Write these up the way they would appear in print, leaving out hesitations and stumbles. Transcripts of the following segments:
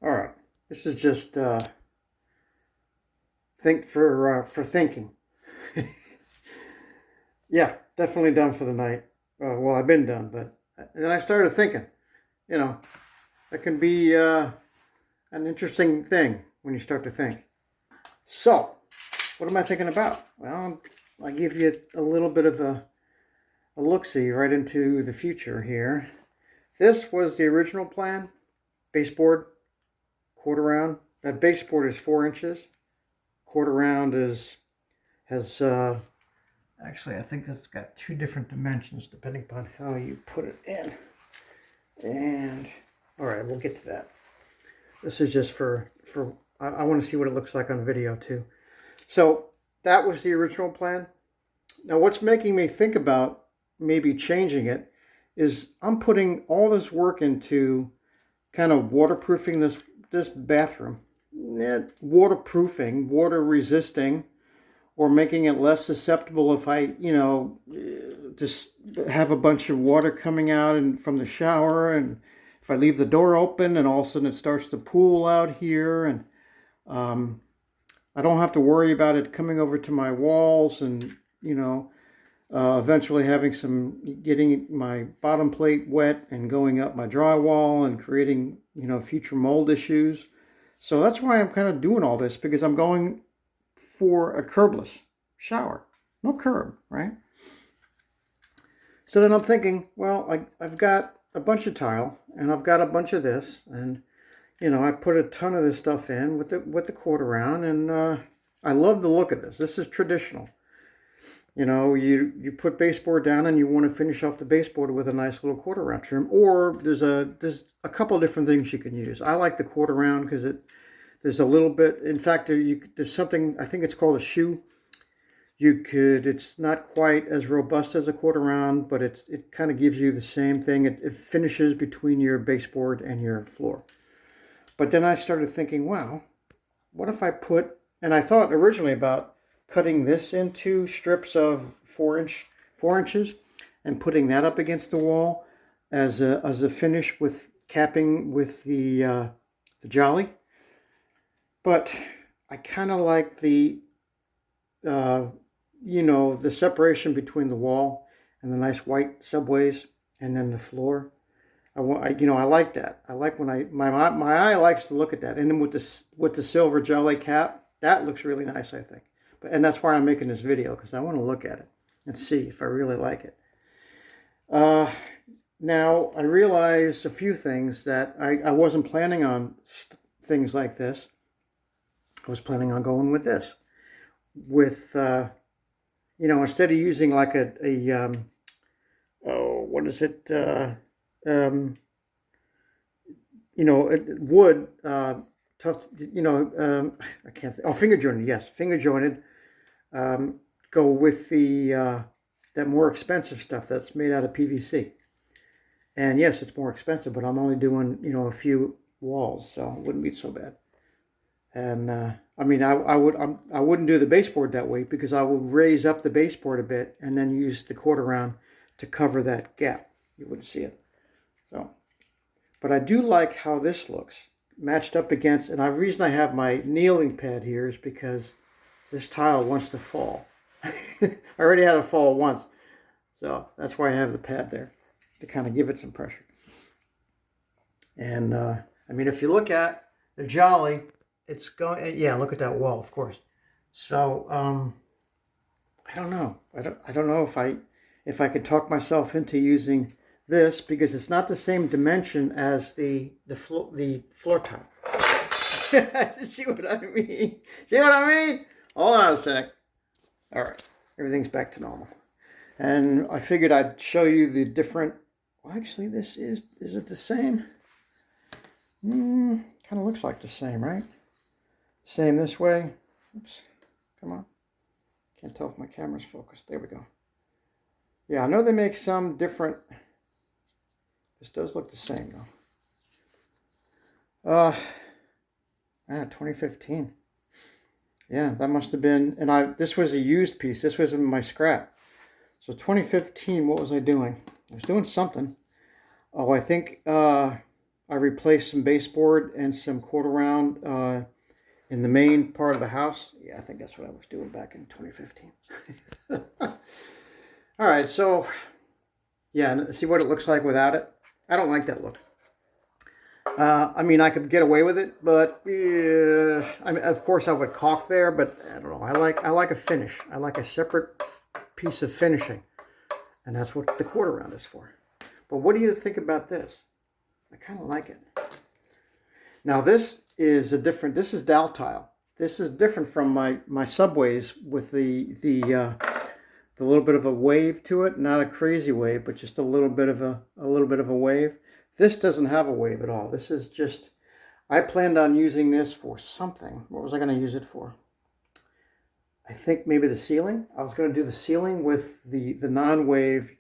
All right, this is just think for thinking. Yeah, definitely done for the night. Well, I've been done, but then I started thinking. You know, that can be an interesting thing when you start to think. So, what am I thinking about? Well, I'll give you a little bit of a look-see right into the future here. This was the original plan, baseboard, quarter round. That baseboard is 4 inches. Quarter round has actually I think it's got 2 different dimensions depending upon how you put it in. And all right, we'll get to that. This is just for I want to see what it looks like on video too. So that was the original plan. Now what's making me think about maybe changing it is I'm putting all this work into kind of waterproofing this bathroom. Waterproofing, water resisting, or making it less susceptible if I, just have a bunch of water coming out and from the shower, and if I leave the door open and all of a sudden it starts to pool out here, and I don't have to worry about it coming over to my walls and, eventually getting my bottom plate wet and going up my drywall and creating, future mold issues. So that's why I'm kind of doing all this, because I'm going for a curbless shower. No curb, right? So then I'm thinking, well, I've got a bunch of tile and I've got a bunch of this, and I put a ton of this stuff in with the quarter round, and I love the look of this. This is traditional. You put baseboard down and you want to finish off the baseboard with a nice little quarter round trim, or there's a couple of different things you can use. I like the quarter round because there's a little bit, in fact, there's something, I think it's called a shoe. It's not quite as robust as a quarter round, but it kind of gives you the same thing. It finishes between your baseboard and your floor. But then I started thinking, wow, what if I and I thought originally about cutting this into strips of 4 inches and putting that up against the wall as a finish with capping with the jolly. But I kind of like the separation between the wall and the nice white subways and then the floor. I like that. I like when my eye likes to look at that. And then with the silver jelly cap, that looks really nice, I think. And that's why I'm making this video, because I want to look at it and see if I really like it. Now, I realize a few things that I wasn't planning on things like this. I was planning on going with this. With, instead of using like what is it? Wood, tough, I can't think. Oh, finger jointed, yes, finger jointed. Go with that more expensive stuff that's made out of PVC. And yes, it's more expensive, but I'm only doing, a few walls, so it wouldn't be so bad. And I wouldn't do the baseboard that way, because I would raise up the baseboard a bit and then use the quarter round to cover that gap. You wouldn't see it. So, but I do like how this looks matched up against, and the reason I have my kneeling pad here is because this tile wants to fall. I already had it fall once, so that's why I have the pad there, to kind of give it some pressure. And if you look at the jolly, it's going, yeah, look at that wall, of course. So I don't know. I don't know if I could talk myself into using this, because it's not the same dimension as the floor tile. See what I mean? See what I mean? Hold on a sec. All right, everything's back to normal. And I figured I'd show you the different. Well, actually, is it the same? Kind of looks like the same, right? Same this way. Oops, come on. Can't tell if my camera's focused. There we go. Yeah, I know they make some different. This does look the same though. 2015. Yeah, that must have been, and this was a used piece. This was in my scrap. So 2015, what was I doing? I was doing something. Oh, I think I replaced some baseboard and some quarter round in the main part of the house. Yeah, I think that's what I was doing back in 2015. All right, so yeah, see what it looks like without it? I don't like that look. I mean, I could get away with it, but I mean, of course I would caulk there, but I don't know. I like a finish. I like a separate piece of finishing, and that's what the quarter round is for. But what do you think about this? I kind of like it. Now this is this is dowel tile. This is different from my subways with the little bit of a wave to it, not a crazy wave, but just a little bit of a wave. This doesn't have a wave at all. This is just, I planned on using this for something. What was I going to use it for? I think maybe the ceiling. I was going to do the ceiling with the non-wave,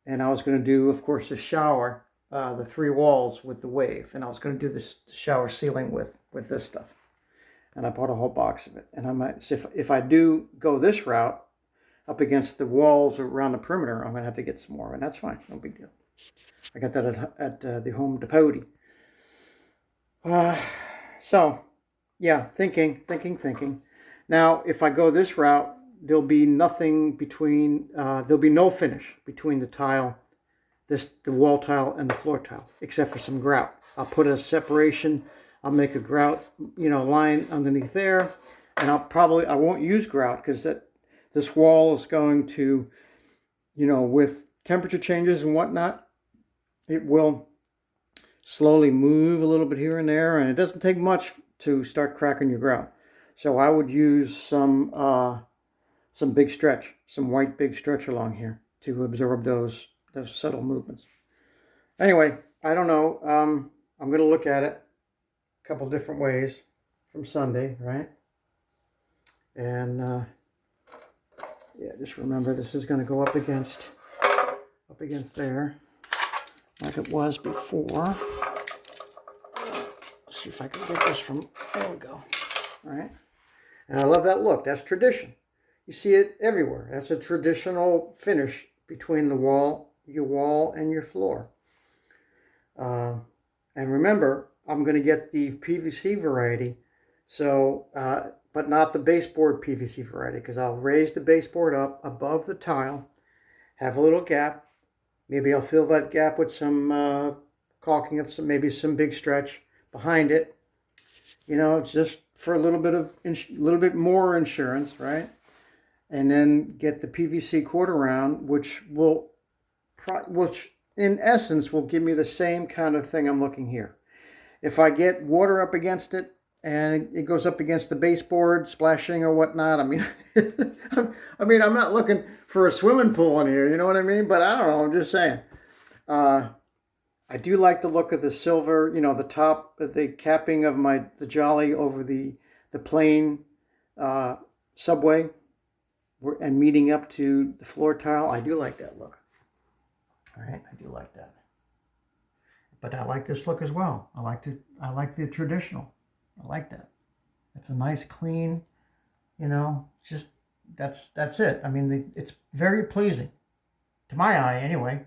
and I was going to do, of course, the shower, the 3 walls with the wave, and I was going to do the shower ceiling with this stuff. And I bought a whole box of it. And I might, so if I do go this route up against the walls around the perimeter, I'm going to have to get some more, and that's fine. No big deal. I got that at the Home Depot. So, yeah, thinking. Now, if I go this route, there'll be nothing between, there'll be no finish between the tile, the wall tile and the floor tile, except for some grout. I'll put a separation. I'll make a grout, line underneath there, and I won't use grout because this wall is going to, with temperature changes and whatnot, it will slowly move a little bit here and there, and it doesn't take much to start cracking your grout. So I would use some big stretch, some white big stretch along here to absorb those subtle movements. Anyway, I don't know. I'm going to look at it a couple different ways from Sunday, right? And yeah, just remember this is going to go up against there, like it was before. Let's see if I can get this from, there we go. All right. And I love that look. That's tradition. You see it everywhere. That's a traditional finish between your wall and your floor. And remember, I'm going to get the PVC variety, so, but not the baseboard PVC variety, because I'll raise the baseboard up above the tile, have a little gap. Maybe I'll fill that gap with some caulking of maybe some big stretch behind it. Just for a little bit more insurance, right? And then get the PVC quarter round, which in essence will give me the same kind of thing I'm looking here. If I get water up against it and it goes up against the baseboard, splashing or whatnot, I mean, I'm not looking for a swimming pool in here, you know what I mean? But I don't know, I'm just saying. I do like the look of the silver, the top, the capping of the Jolly over the plain subway and meeting up to the floor tile. I do like that look. All right, I do like that. But I like this look as well. I like the traditional. I like that. It's a nice, clean, just that's it. I mean, it's very pleasing to my eye anyway.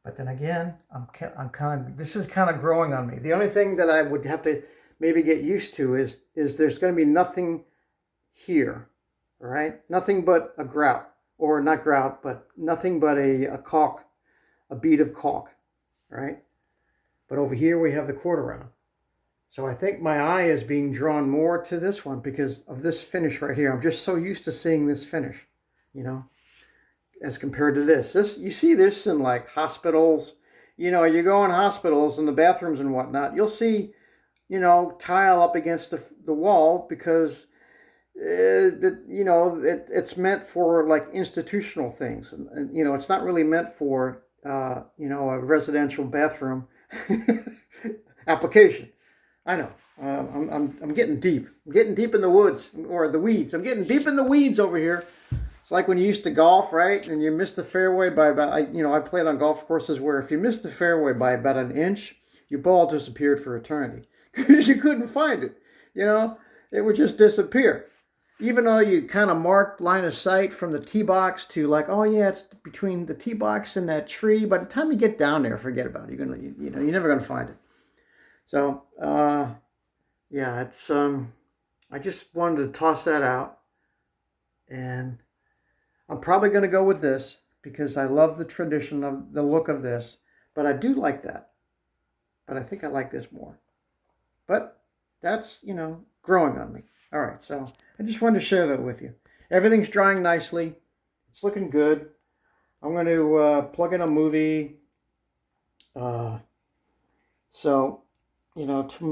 But then again, this is kind of growing on me. The only thing that I would have to maybe get used to is there's going to be nothing here, all right? Nothing but a grout, or not grout, but nothing but a caulk, a bead of caulk, right? But over here we have the quarter round. So I think my eye is being drawn more to this one because of this finish right here. I'm just so used to seeing this finish, as compared to this. You see this in like hospitals. You go in hospitals in the bathrooms and whatnot. You'll see, tile up against the wall because it's meant for like institutional things, and it's not really meant for a residential bathroom application. I know. I'm getting deep. I'm getting deep in the woods or the weeds. I'm getting deep in the weeds over here. It's like when you used to golf, right? And you missed the fairway by about, I played on golf courses where if you missed the fairway by about an inch, your ball disappeared for eternity because you couldn't find it. It would just disappear. even though you kind of marked line of sight from the tee box to like, oh yeah, it's between the tee box and that tree. By the time you get down there, forget about it. You're never gonna find it. So, yeah, it's I just wanted to toss that out, and I'm probably gonna go with this because I love the tradition of the look of this. But I do like that. But I think I like this more. But that's, growing on me. All right, so I just wanted to share that with you. Everything's drying nicely. It's looking good. I'm going to plug in a movie. So,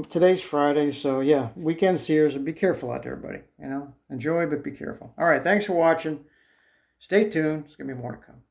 today's Friday. So, yeah, weekend's here. So be careful out there, everybody. Enjoy, but be careful. All right, thanks for watching. Stay tuned. There's going to be more to come.